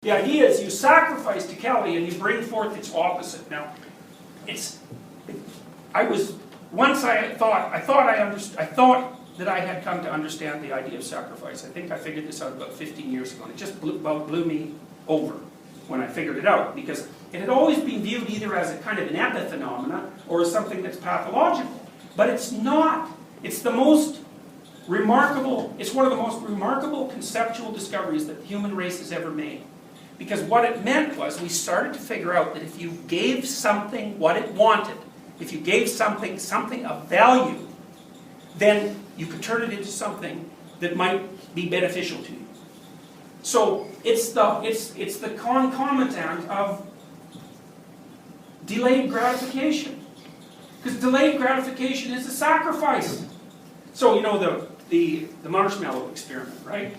The idea is you sacrifice to Kelly and you bring forth its opposite. Now, once I thought that I had come to understand the idea of sacrifice. I think I figured this out about 15 years ago, and it just blew me over when I figured it out, because it had always been viewed either as a kind of an epiphenomena or as something that's pathological. But it's not. It's the most remarkable, it's one of the most remarkable conceptual discoveries that the human race has ever made. Because what it meant was we started to figure out that if you gave something what it wanted, if you gave something of value, then you could turn it into something that might be beneficial to you. So it's the concomitant of delayed gratification. Because delayed gratification is a sacrifice. So you know the marshmallow experiment, right?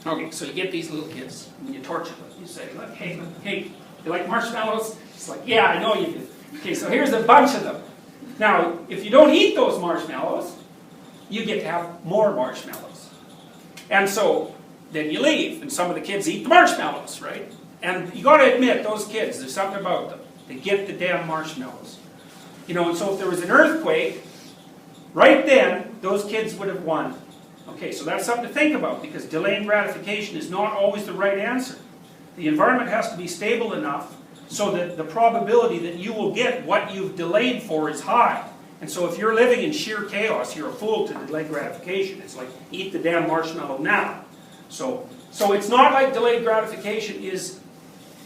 Okay, so you get these little kids and you torture them. You say, look, hey, you like marshmallows? It's like, yeah, I know you do. Okay, so here's a bunch of them. Now, if you don't eat those marshmallows, you get to have more marshmallows. And so then you leave, and some of the kids eat the marshmallows, right? And you got to admit, those kids, there's something about them. They get the damn marshmallows. You know, and so if there was an earthquake, right then, those kids would have won. Okay, so that's something to think about, because delayed gratification is not always the right answer. The environment has to be stable enough so that the probability that you will get what you've delayed for is high. And so if you're living in sheer chaos, you're a fool to delayed gratification. It's like, eat the damn marshmallow now. So it's not like delayed gratification is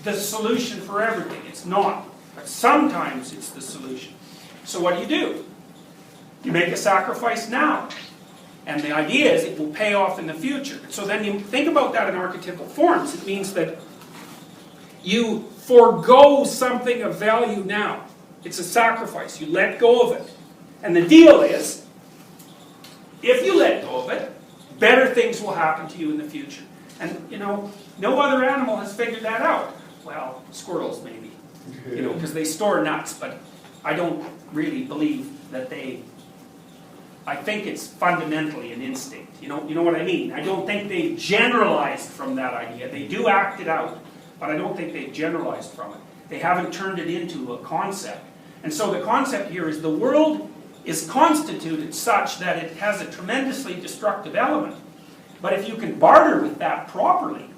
the solution for everything. It's not. But sometimes it's the solution. So what do? You make a sacrifice now. And the idea is it will pay off in the future. So then you think about that in archetypal forms. It means that you forego something of value now. It's a sacrifice. You let go of it. And the deal is, if you let go of it, better things will happen to you in the future. And, you know, no other animal has figured that out. Well, squirrels maybe, you know, because they store nuts, but I don't really believe that they... I think it's fundamentally an instinct. You know what I mean? I don't think they've generalized from that idea. They do act it out, but I don't think they've generalized from it. They haven't turned it into a concept. And so the concept here is the world is constituted such that it has a tremendously destructive element. But if you can barter with that properly,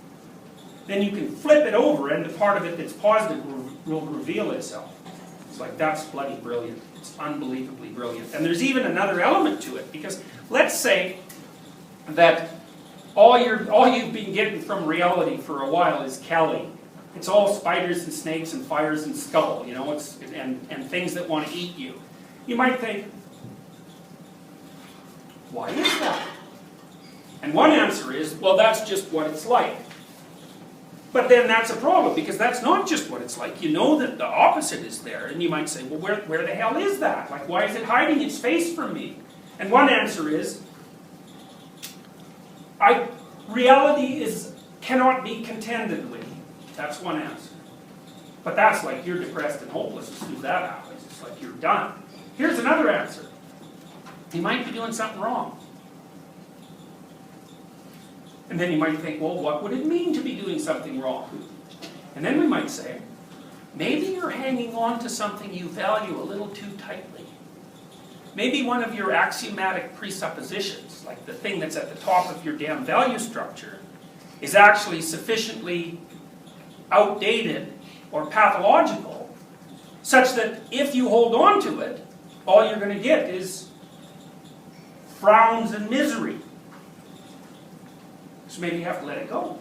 then you can flip it over, and the part of it that's positive will reveal itself. It's like, that's bloody brilliant. It's unbelievably brilliant. And there's even another element to it, because let's say that all you've been getting from reality for a while is Kelly. It's all spiders and snakes and fires and skull, you know, and things that want to eat you. You might think, why is that? And one answer is, well, that's just what it's like. But then that's a problem, because that's not just what it's like. You know that the opposite is there, and you might say, well, where the hell is that? Like, why is it hiding its face from me? And one answer is, reality cannot be contended with. That's one answer. But that's like, you're depressed and hopeless as soon as that happens. It's like, you're done. Here's another answer. You might be doing something wrong. And then you might think, well, what would it mean to be doing something wrong? And then we might say, maybe you're hanging on to something you value a little too tightly. Maybe one of your axiomatic presuppositions, like the thing that's at the top of your damn value structure, is actually sufficiently outdated or pathological, such that if you hold on to it, all you're going to get is frowns and misery. So maybe you have to let it go.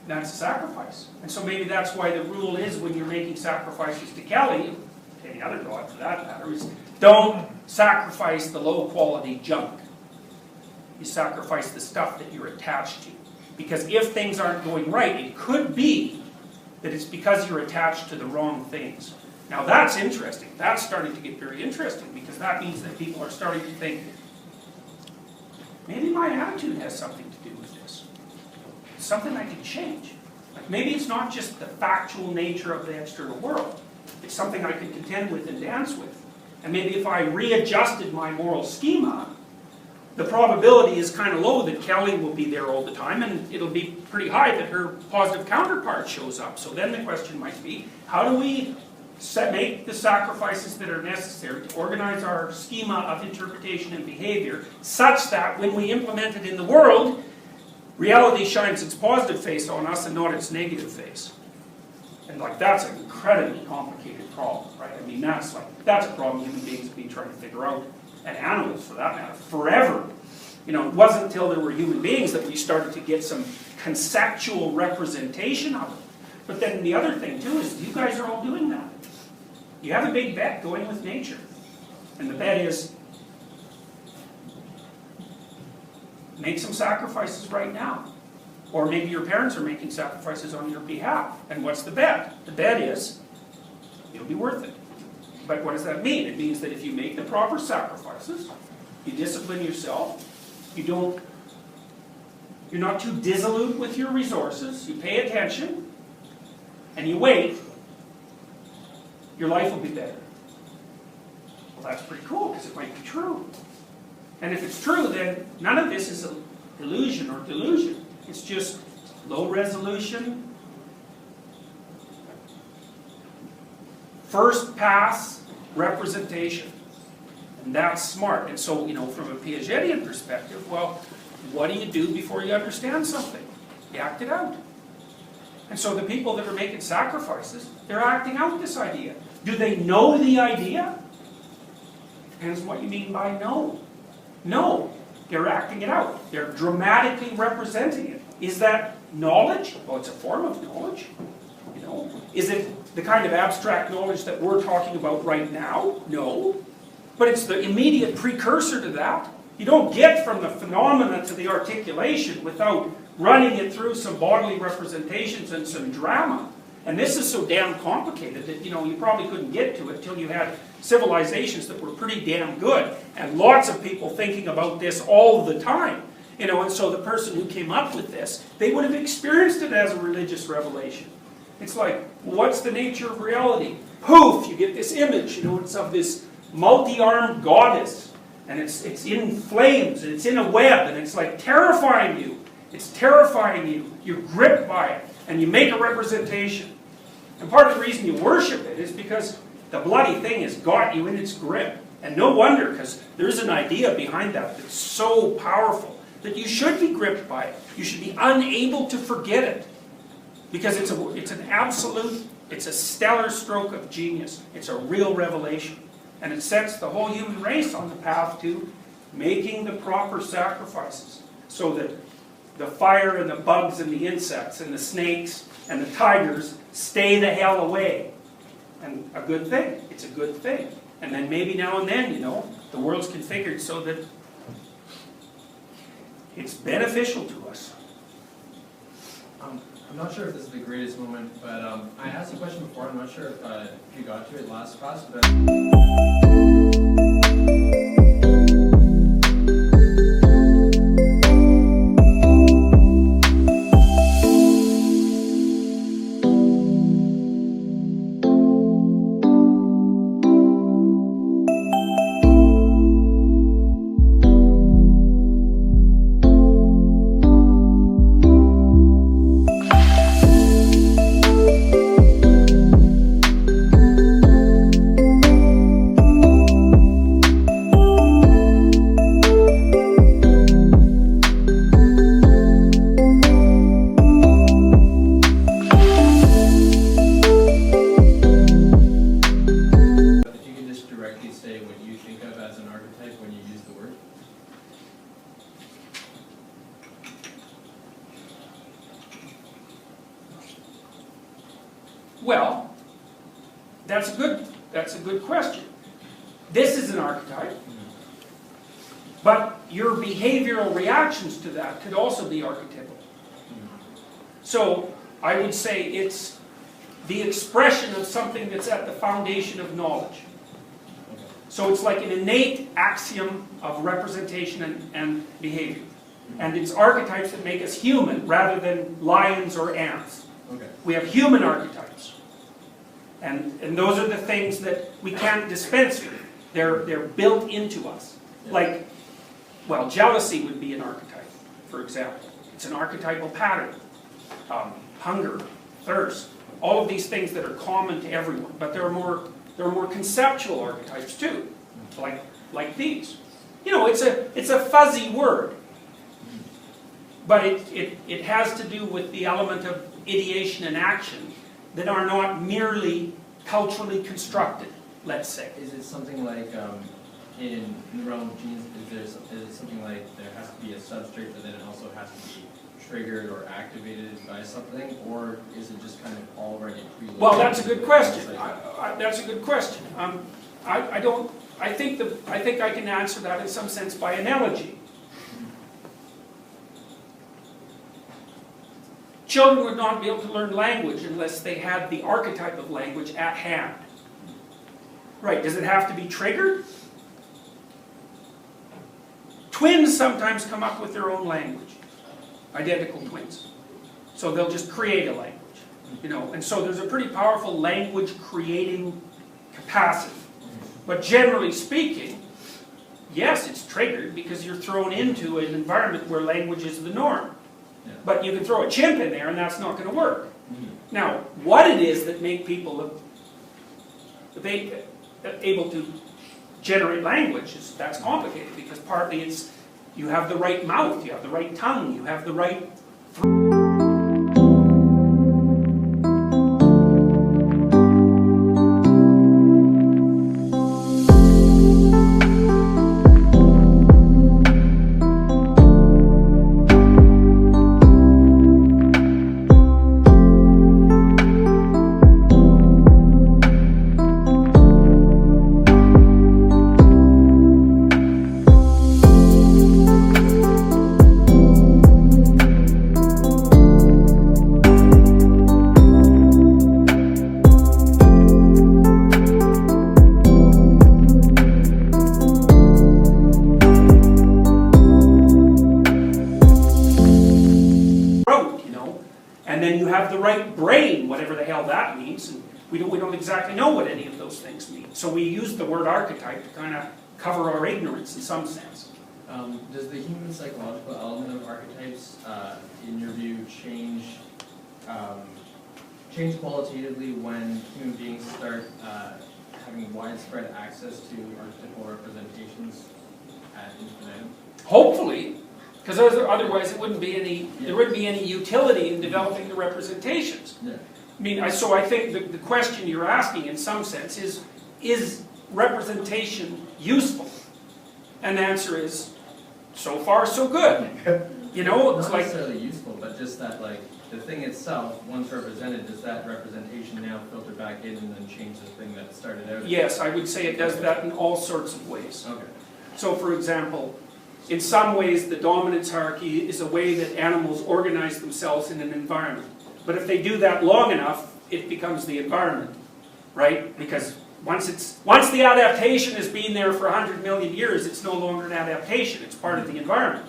That's a sacrifice. And so maybe that's why the rule is, when you're making sacrifices to Kelly, any other god for that matter, is don't sacrifice the low quality junk. You sacrifice the stuff that you're attached to. Because if things aren't going right, it could be that it's because you're attached to the wrong things. Now that's interesting. That's starting to get very interesting, because that means that people are starting to think, maybe my attitude has something to do with this. It's something I can change. Like, maybe it's not just the factual nature of the external world. It's something I can contend with and dance with. And maybe if I readjusted my moral schema, the probability is kind of low that Kelly will be there all the time, and it'll be pretty high that her positive counterpart shows up. So then the question might be, how do we make the sacrifices that are necessary to organize our schema of interpretation and behavior such that when we implement it in the world, reality shines its positive face on us and not its negative face? And like, that's an incredibly complicated problem, right? I mean, that's a problem human beings have been trying to figure out, and animals for that matter, forever. You know, it wasn't until there were human beings that we started to get some conceptual representation of it. But then the other thing too is you guys are all doing that. You have a big bet going with nature. And the bet is, make some sacrifices right now. Or maybe your parents are making sacrifices on your behalf. And what's the bet? The bet is, it'll be worth it. But what does that mean? It means that if you make the proper sacrifices, you discipline yourself, you're not too dissolute with your resources, you pay attention, and you wait, your life will be better. Well, that's pretty cool, because it might be true. And if it's true, then none of this is an illusion or delusion. It's just low resolution, first pass representation. And that's smart. And so, you know, from a Piagetian perspective, well, what do you do before you understand something? You act it out. And so the people that are making sacrifices, they're acting out this idea. Do they know the idea? Depends on what you mean by know. No, they're acting it out. They're dramatically representing it. Is that knowledge? Well, it's a form of knowledge. You know, is it the kind of abstract knowledge that we're talking about right now? No. But it's the immediate precursor to that. You don't get from the phenomena to the articulation without running it through some bodily representations and some drama. And this is so damn complicated that, you know, you probably couldn't get to it until you had civilizations that were pretty damn good. And lots of people thinking about this all the time. You know, and so the person who came up with this, they would have experienced it as a religious revelation. It's like, what's the nature of reality? Poof, you get this image, you know, it's of this multi-armed goddess. And it's in flames, and it's in a web, and it's like terrifying you. It's terrifying you. You're gripped by it, and you make a representation. And part of the reason you worship it is because the bloody thing has got you in its grip. And no wonder, because there's an idea behind that that's so powerful that you should be gripped by it. You should be unable to forget it. Because it's an absolute, it's a stellar stroke of genius. It's a real revelation. And it sets the whole human race on the path to making the proper sacrifices. So that the fire and the bugs and the insects and the snakes and the tigers stay the hell away. And a good thing. It's a good thing. And then maybe now and then, you know, the world's configured so that it's beneficial to us. I'm not sure if this is the greatest moment, but I asked a question before. I'm not sure if you got to it last class, but Well, that's a good question. This is an archetype, but your behavioral reactions to that could also be archetypal. So I would say it's the expression of something that's at the foundation of knowledge. So it's like an innate axiom of representation and behavior. And it's archetypes that make us human rather than lions or ants. okay. We have human archetypes. And those are the things that we can't dispense with. They're built into us. Yeah. Like, Well, jealousy would be an archetype, for example. It's an archetypal pattern. Hunger, thirst, all of these things that are common to everyone. But there are more conceptual archetypes too, like these. You know, it's a fuzzy word, but it has to do with the element of ideation and action that are not merely culturally constructed, let's say. Is it something like, in the realm of genes, is it something like there has to be a substrate, but then it also has to be triggered or activated by something, or is it just kind of already preloaded? Well, that's a good question. That's a good question. I think I can answer that in some sense by analogy. Children would not be able to learn language unless they had the archetype of language at hand. Right, does it have to be triggered? Twins sometimes come up with their own language, identical twins. So they'll just create a language, you know, and so there's a pretty powerful language creating capacity. But generally speaking, yes, it's triggered because you're thrown into an environment where language is the norm. Yeah. But you can throw a chimp in there and that's not going to work. Now, what it is that make people able to generate language, that's complicated because partly it's you have the right mouth, you have the right tongue, you have the right... And then you have the right brain, whatever the hell that means, and we don't exactly know what any of those things mean. So we use the word archetype to kind of cover our ignorance in some sense. Does the human psychological element of archetypes, in your view, change qualitatively when human beings start having widespread access to archetypal representations ad infinitum? Hopefully. Because otherwise there wouldn't be any utility in developing the representations. Yeah. I mean, so I think the question you're asking in some sense is representation useful? And the answer is, so far so good. You know, it's not like... necessarily useful, but just that like, the thing itself, once represented, does that representation now filter back in and then change the thing that started out? Yes, I would say it does that in all sorts of ways. Okay. So for example, in some ways, the dominance hierarchy is a way that animals organize themselves in an environment. But if they do that long enough, it becomes the environment, right? Because once the adaptation has been there for 100 million years, it's no longer an adaptation, it's part of the environment.